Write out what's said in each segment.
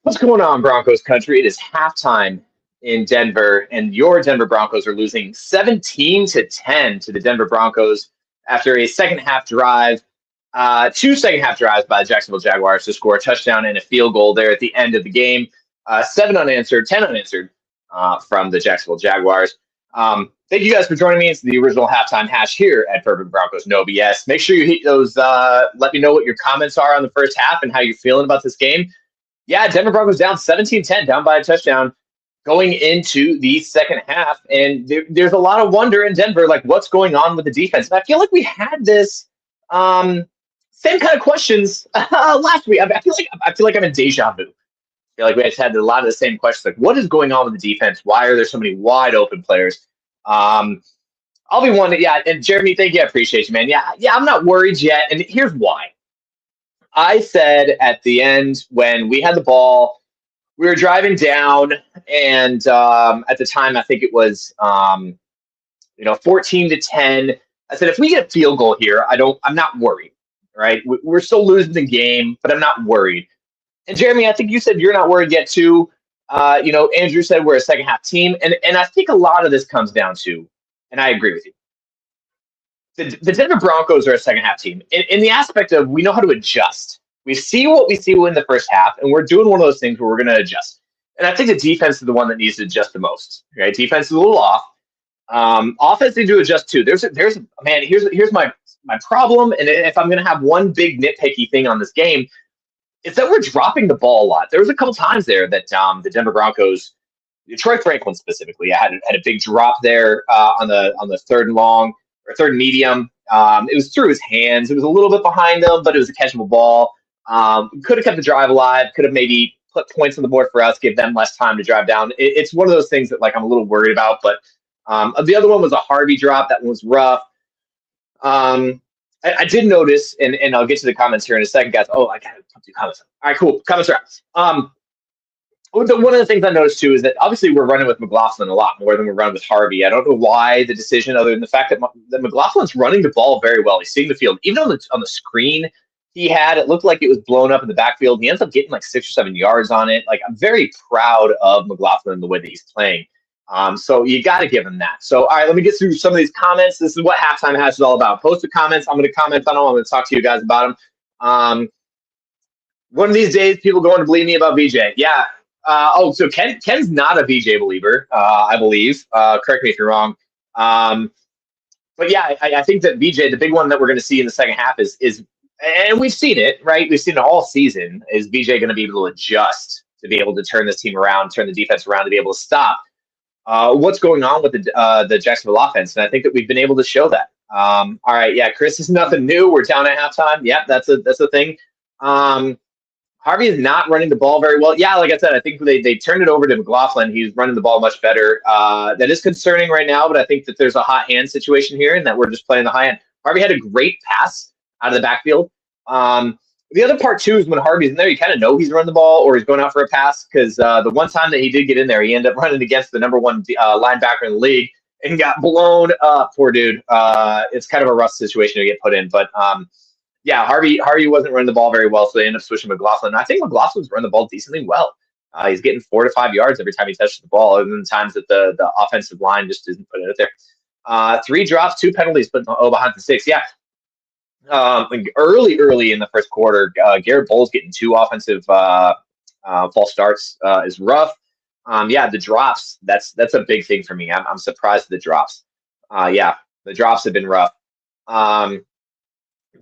What's going on, Broncos Country? It is halftime in Denver, and your Denver Broncos are losing 17-10 to the Denver Broncos after a second half drive, two second half drives by the Jacksonville Jaguars to score a touchdown and a field goal there at the end of the game. 7 unanswered, 10 unanswered from the Jacksonville Jaguars. Thank you guys for joining me. It's the original halftime hash here at Bourbon Broncos No BS. Make sure you hit those. Let me know what your comments are on the first half and how you're feeling about this game. Yeah, Denver Broncos down 17-10, down by a touchdown going into the second half. And there's a lot of wonder in Denver, like what's going on with the defense. And I feel like we had this same kind of questions last week. I feel like I'm in deja vu. I feel like we just had a lot of the same questions, like what is going on with the defense? Why are there so many wide open players? I'll be one that, yeah, and Jeremy, thank you. I appreciate you, man. Yeah, I'm not worried yet. And here's why. I said at the end when we had the ball, we were driving down, and at the time I think it was 14-10. I said if we get a field goal here, I'm not worried. Right, we're still losing the game, but I'm not worried. And Jeremy, I think you said you're not worried yet too. Andrew said we're a second half team, and I think a lot of this comes down to, and I agree with you. The Denver Broncos are a second half team in the aspect of we know how to adjust. We see what we see in the first half, and we're doing one of those things where we're going to adjust. And I think the defense is the one that needs to adjust the most. Right, defense is a little off. Offense needs to adjust too. Here's my problem, and if I'm going to have one big nitpicky thing on this game, it's that we're dropping the ball a lot. There was a couple times there that the Denver Broncos, Troy Franklin specifically, had a big drop there on the third and long. Or third and medium. It was through his hands. It was a little bit behind him, but it was a catchable ball. Could have kept the drive alive. Could have maybe put points on the board for us, give them less time to drive down. It's one of those things that I'm a little worried about. But the other one was a Harvey drop. That one was rough. I did notice, and I'll get to the comments here in a second, guys. Oh, I got to do comments. All right, cool. Comments are out. One of the things I noticed too is that obviously we're running with McLaughlin a lot more than we're running with Harvey. I don't know why the decision, other than the fact that McLaughlin's running the ball very well. He's seeing the field. Even on the screen he had, it looked like it was blown up in the backfield. He ends up getting 6 or 7 yards on it. I'm very proud of McLaughlin and the way that he's playing. So you got to give him that. So, all right, let me get through some of these comments. This is what halftime hash is all about. Post the comments. I'm going to comment on them. I'm going to talk to you guys about them. One of these days, people going to believe me about VJ. Yeah. So Ken's not a VJ believer, I believe. Correct me if you're wrong. But yeah, I think that VJ, the big one that we're going to see in the second half is, and we've seen it, right? We've seen it all season. Is VJ going to be able to adjust to be able to turn this team around, turn the defense around, to be able to stop what's going on with the Jacksonville offense? And I think that we've been able to show that. All right, yeah, Chris, is nothing new. We're down at halftime. Yeah, that's a thing. Harvey is not running the ball very well. Yeah, like I said, I think they turned it over to McLaughlin. He's running the ball much better. That is concerning right now, but I think that there's a hot hand situation here and that we're just playing the high end. Harvey had a great pass out of the backfield. The other part, too, is when Harvey's in there, you kind of know he's running the ball or he's going out for a pass because the one time that he did get in there, he ended up running against the number one linebacker in the league and got blown up. Poor dude. It's kind of a rough situation to get put in, but yeah, Harvey wasn't running the ball very well, so they ended up switching McLaughlin. And I think McLaughlin's running the ball decently well. He's getting 4 to 5 yards every time he touches the ball, other than the times that the offensive line just isn't putting it there. 3 drops, 2 penalties, but behind the 6. Yeah. Early in the first quarter, Garrett Bowles getting 2 offensive false starts is rough. Yeah, the drops, that's a big thing for me. I'm surprised at the drops. Yeah, the drops have been rough.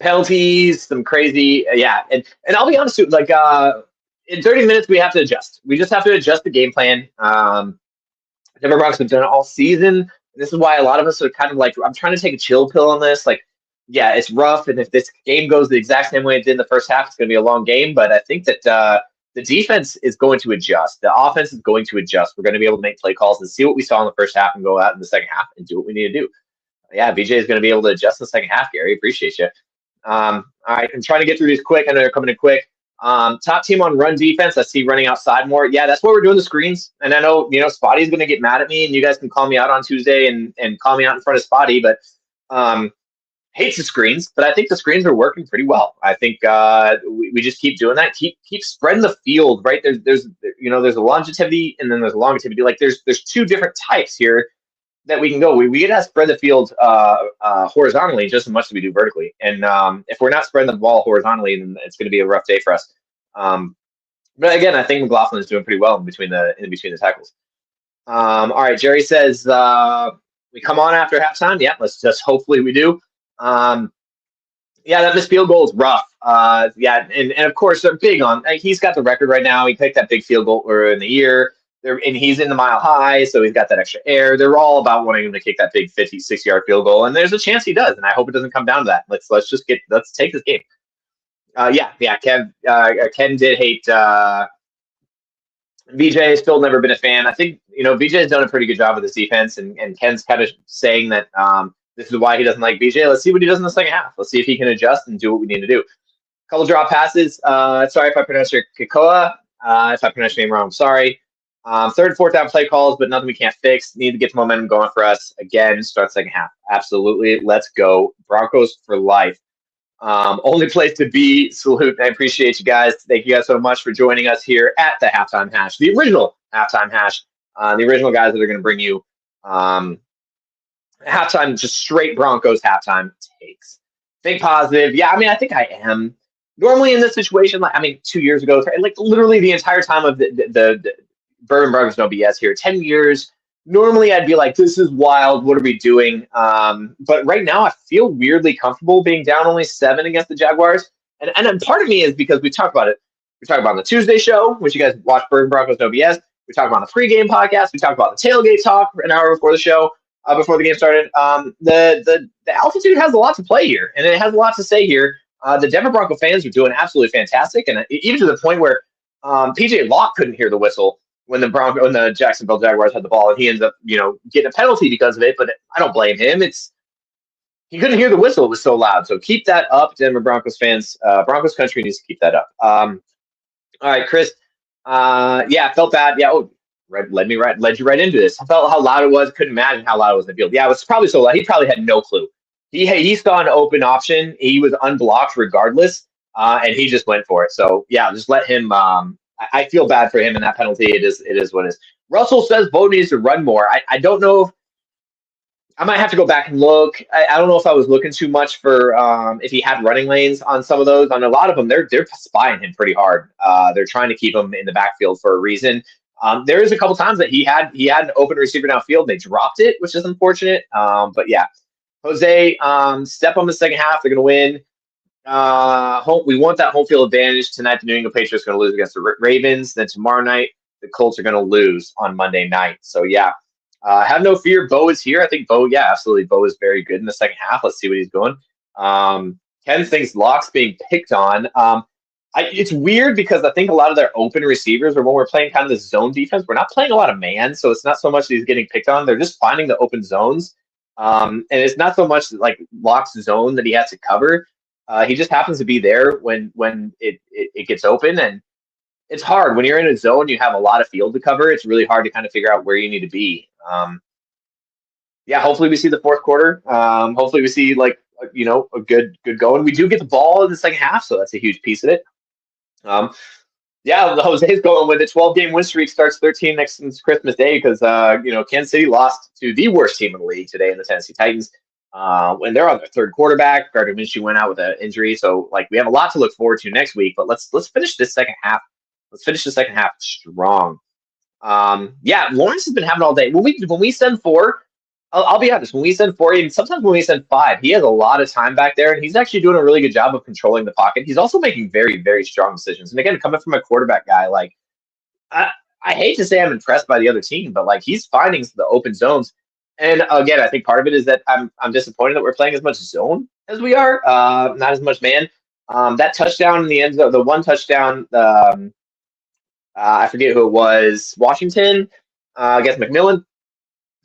Penalties, some crazy, yeah. And I'll be honest with you, in 30 minutes, we have to adjust. We just have to adjust the game plan. Denver Broncos have done it all season. This is why a lot of us are kind of I'm trying to take a chill pill on this. Yeah, it's rough. And if this game goes the exact same way it did in the first half, it's going to be a long game. But I think that the defense is going to adjust. The offense is going to adjust. We're going to be able to make play calls and see what we saw in the first half and go out in the second half and do what we need to do. Yeah, VJ is going to be able to adjust in the second half, Gary. Appreciate you. All right, I'm trying to get through these quick. I know they're coming in quick. Top team on run defense. I see running outside more. Yeah, that's why we're doing the screens. And I know, Spotty's going to get mad at me, and you guys can call me out on Tuesday and call me out in front of Spotty. But hates the screens, but I think the screens are working pretty well. I think we just keep doing that. Keep spreading the field, right? There's there's a longevity and then there's a longevity. Like there's two different types here that we can go. We gotta spread the field horizontally just as much as we do vertically. And if we're not spreading the ball horizontally, then it's going to be a rough day for us. But again, I think McLaughlin is doing pretty well in between the tackles. All right, Jerry says we come on after halftime. Yeah, let's just hopefully we do. Yeah, that missed field goal is rough. Yeah, and of course they're big on. He's got the record right now. He picked that big field goal earlier in the year. And he's in the mile high, so he's got that extra air. They're all about wanting him to kick that big 50, 60-yard field goal, and there's a chance he does. And I hope it doesn't come down to that. Let's take this game. Ken did hate VJ. Still never been a fan. I think VJ has done a pretty good job with this defense, and Ken's kind of saying that this is why he doesn't like VJ. Let's see what he does in the second half. Let's see if he can adjust and do what we need to do. Couple drop passes. Sorry if I pronounced your Kikoa. If I pronounced your name wrong, I'm sorry. Third and fourth down play calls, but nothing we can't fix. Need to get the momentum going for us. Again, start second half. Absolutely. Let's go. Broncos for life. Only place to be. Salute. I appreciate you guys. Thank you guys so much for joining us here at the Halftime Hash, the original Halftime Hash. The original guys that are going to bring you halftime, just straight Broncos halftime takes. Think positive. Yeah, I think I am. Normally in this situation, 2 years ago, literally the entire time of the Bourbon Broncos No BS here, 10 years. Normally, I'd be like, this is wild. What are we doing? But right now, I feel weirdly comfortable being down only 7 against the Jaguars. And part of me is because we talked about it. We talked about on the Tuesday show, which you guys watch Bourbon Broncos No BS. We talked about on the pregame podcast. We talked about the tailgate talk an hour before the show, before the game started. The altitude has a lot to play here, and it has a lot to say here. The Denver Bronco fans are doing absolutely fantastic, and even to the point where PJ Locke couldn't hear the whistle when the Jacksonville Jaguars had the ball, and he ends up, getting a penalty because of it. But I don't blame him. He couldn't hear the whistle; it was so loud. So keep that up, Denver Broncos fans. Broncos Country needs to keep that up. All right, Chris. Yeah, I felt bad. Yeah, led you right into this. I felt how loud it was. Couldn't imagine how loud it was in the field. Yeah, it was probably so loud. He probably had no clue. He saw an open option. He was unblocked regardless, and he just went for it. So yeah, just let him. I feel bad for him in that penalty. It is what it is. Russell says Bo needs to run more. I don't know. I might have to go back and look. I don't know if I was looking too much for if he had running lanes on some of those. On a lot of them, they're spying him pretty hard. They're trying to keep him in the backfield for a reason. There is a couple times that he had an open receiver downfield. They dropped it, which is unfortunate. But yeah, Jose, step on the second half. They're going to win. We want that home field advantage tonight. The New England Patriots are going to lose against the Ravens. Then tomorrow night, the Colts are going to lose on Monday night. So yeah, have no fear. Bo is here. I think Bo, yeah, absolutely. Bo is very good in the second half. Let's see what he's doing. Ken thinks Locke's being picked on. It's weird because I think a lot of their open receivers, or when we're playing kind of the zone defense, we're not playing a lot of man. So it's not so much that he's getting picked on. They're just finding the open zones. And it's not so much like Locke's zone that he has to cover. He just happens to be there when it gets open, and it's hard when you're in a zone. You have a lot of field to cover. It's really hard to kind of figure out where you need to be. Yeah, hopefully we see the fourth quarter. Hopefully we see a good going. We do get the ball in the second half, so that's a huge piece of it. Yeah, Jose's going with it. 12-game win streak starts 13 next since Christmas Day because Kansas City lost to the worst team in the league today in the Tennessee Titans. When they're on their third quarterback, Gardner Minshew went out with an injury, so we have a lot to look forward to next week. But let's finish this second half. Let's finish the second half strong. Yeah, Lawrence has been having all day. When we send 4, I'll be honest. When we send 4, and sometimes when we send 5, he has a lot of time back there, and he's actually doing a really good job of controlling the pocket. He's also making very, very strong decisions. And again, coming from a quarterback guy, I hate to say I'm impressed by the other team, but he's finding the open zones. And again, I think part of it is that I'm disappointed that we're playing as much zone as we are, not as much man. That touchdown in the end zone, the one touchdown, I forget who it was, Washington against McMillan.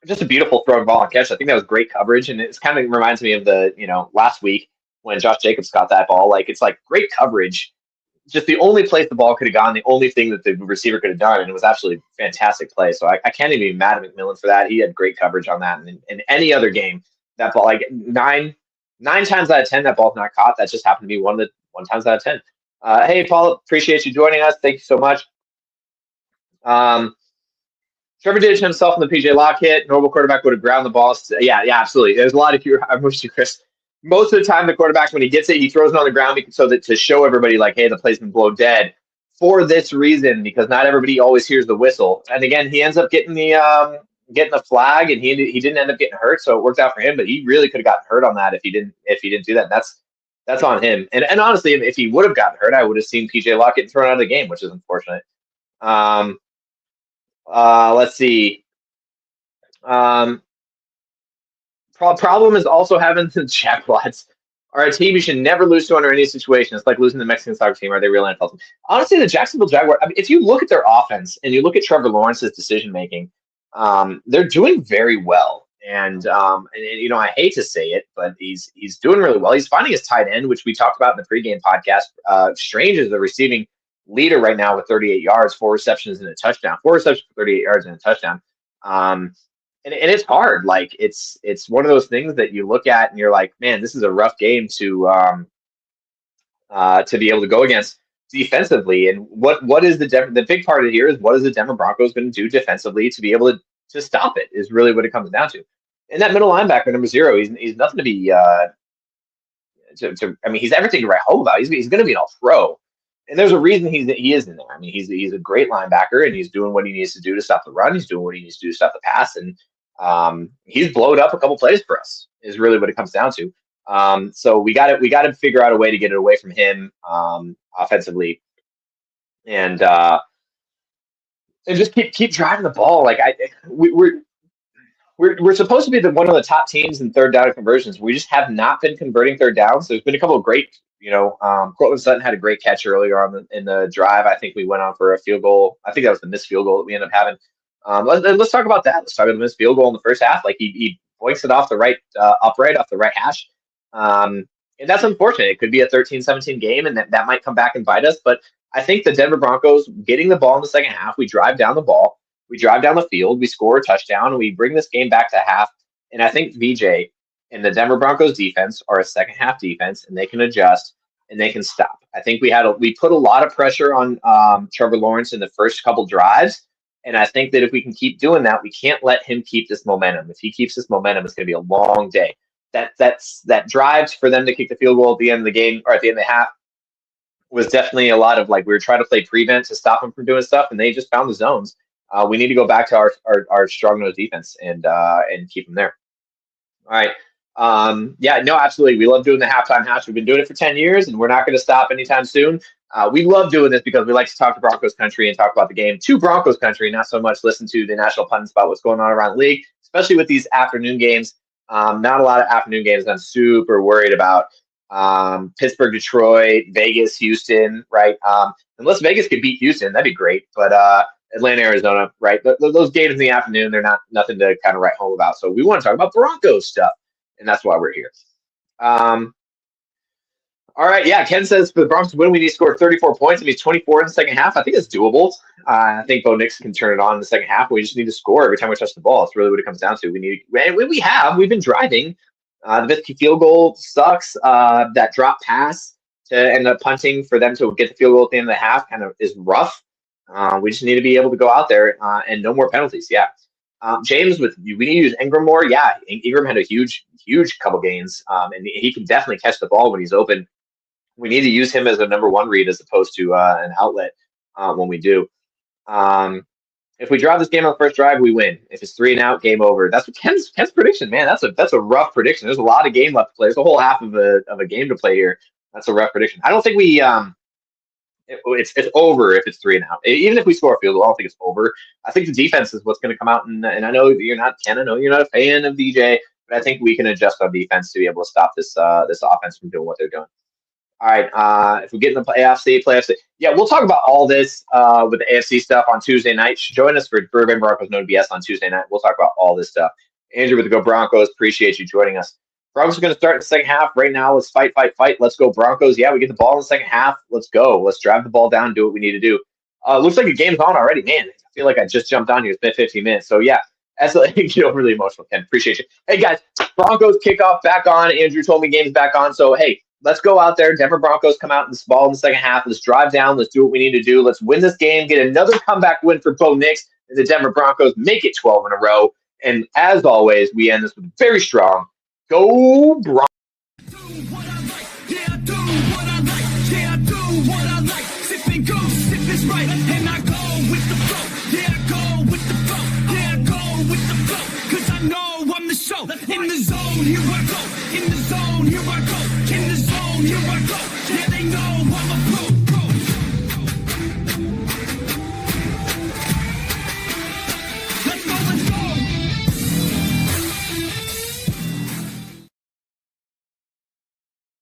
Just a beautiful throw and ball and catch. I think that was great coverage, and it kind of reminds me of the last week when Josh Jacobs got that ball. It's great coverage. Just the only place the ball could have gone, the only thing that the receiver could have done, and it was absolutely fantastic play. So I can't even be mad at McMillan for that. He had great coverage on that. And in any other game, that ball, 9 9 times out of 10, that ball's not caught. That just happened to be one times out of 10. Hey, Paul, appreciate you joining us. Thank you so much. Trevor did it himself in the PJ Lock hit. Normal quarterback would have ground the ball. Yeah, absolutely. There's a lot of you. I'm with you, Chris. Most of the time, the quarterback, when he gets it, he throws it on the ground so that to show everybody, like, hey, the play's been blown dead. For this reason, because not everybody always hears the whistle. And again, he ends up getting the flag, and he didn't end up getting hurt, so it worked out for him. But he really could have gotten hurt on that if he didn't do that. That's on him. And honestly, if he would have gotten hurt, I would have seen PJ Lock getting thrown out of the game, which is unfortunate. Let's see. Problem is also having the Jaguars are a team you should never lose to under any situation. It's like losing the Mexican soccer team. Are they real NFL team? Honestly, the Jacksonville Jaguars, I mean, if you look at their offense and you look at Trevor Lawrence's decision making, they're doing very well. And you know, I hate to say it, but he's doing really well. He's finding his tight end, which we talked about in the pregame podcast. Strange is the receiving leader right now with 38 yards, 4 receptions and a touchdown. 4 receptions for 38 yards and a touchdown. And it's hard. Like it's one of those things that you look at and you're like, man, this is a rough game to be able to go against defensively. And what is the big part of it here is what is the Denver Broncos going to do defensively to be able to stop it is really what it comes down to. And that middle linebacker, number 0, he's nothing to be. I mean, he's everything to write home about. He's going to be an all-pro. And there's a reason he is in there. I mean, he's a great linebacker, and he's doing what he needs to do to stop the run. He's doing what he needs to do to stop the pass, and he's blowed up a couple plays for us. Is really what it comes down to. So we got to figure out a way to get it away from him offensively, and just keep driving the ball. Like we're supposed to be one of the top teams in third down conversions. We just have not been converting third downs. There's been a couple of great. Cortland Sutton had a great catch earlier on in the drive. I think we went on for a field goal. I think that was the missed field goal that we ended up having. Let's talk about that. Let's talk about the missed field goal in the first half. Like he boinks it off the right upright off the right hash. And that's unfortunate. It could be a 13-17 game, and that might come back and bite us. But I think the Denver Broncos getting the ball in the second half, we drive down the ball, we drive down the field, we score a touchdown, and we bring this game back to half. And I think VJ and the Denver Broncos defense are a second half defense, and they can adjust and they can stop. I think we put a lot of pressure on Trevor Lawrence in the first couple drives, and I think that if we can keep doing that, we can't let him keep this momentum. If he keeps this momentum, it's going to be a long day. That drive for them to kick the field goal at the end of the game or at the end of the half was definitely a lot of like we were trying to play prevent to stop him from doing stuff, and they just found the zones. We need to go back to our strong nose defense and keep them there. All right. Yeah, no, absolutely. We love doing the halftime hash. We've been doing it for 10 years, and we're not going to stop anytime soon. We love doing this because we like to talk to Broncos country and talk about the game to Broncos country, not so much listen to the national pundits about what's going on around the league, especially with these afternoon games. Not a lot of afternoon games I'm super worried about. Pittsburgh, Detroit, Vegas, Houston, right? Unless Vegas could beat Houston, that'd be great. But Atlanta, Arizona, right? Those games in the afternoon, they're nothing to kind of write home about. So we want to talk about Broncos stuff, and that's why we're here. All right, yeah. Ken says for the Broncos to win, we need to score 34 points. I mean, 24 in the second half. I think it's doable. I think Bo Nix can turn it on in the second half. We just need to score every time we touch the ball. That's really what it comes down to. We've been driving. The Vizky field goal sucks. That drop pass to end up punting for them to get the field goal at the end of the half kind of is rough. We just need to be able to go out there and no more penalties. Yeah. James, we need to use Ingram more. Yeah, Ingram had a huge couple gains, and he can definitely catch the ball when he's open. We need to use him as a number 1 read as opposed to an outlet when we do. If we drive this game on the first drive, we win. If it's 3 and out, game over. That's what Ken's prediction, man. That's a rough prediction. There's a lot of game left to play. There's a whole half of a game to play here. That's a rough prediction. I don't think we it's over if it's 3 and out. Even if we score a field goal, I don't think it's over. I think the defense is what's going to come out, and I know you're not Ken. I know you're not a fan of DJ, but I think we can adjust our defense to be able to stop this offense from doing what they're doing. All right, if we get in the playoffs, yeah, we'll talk about all this with the AFC stuff on Tuesday night. Join us for Bourbon Broncos No B.S. on Tuesday night. We'll talk about all this stuff. Andrew with the Go Broncos, appreciate you joining us. Broncos are going to start in the second half. Right now, let's fight. Let's go Broncos. Yeah, we get the ball in the second half. Let's go. Let's drive the ball down, do what we need to do. Looks like the game's on already. Man, I feel like I just jumped on here. It's been 15 minutes. So, yeah, That's like, really emotional, Ken. Appreciate you. Hey, guys, Broncos kickoff back on. Andrew told me game's back on. So, hey, let's go out there. Denver Broncos come out in the ball in the second half. Let's drive down. Let's do what we need to do. Let's win this game, get another comeback win for Bo Nix, and the Denver Broncos make it 12 in a row. And as always, we end this with very strong Go Broncos. In the zone, here I go, in the zone.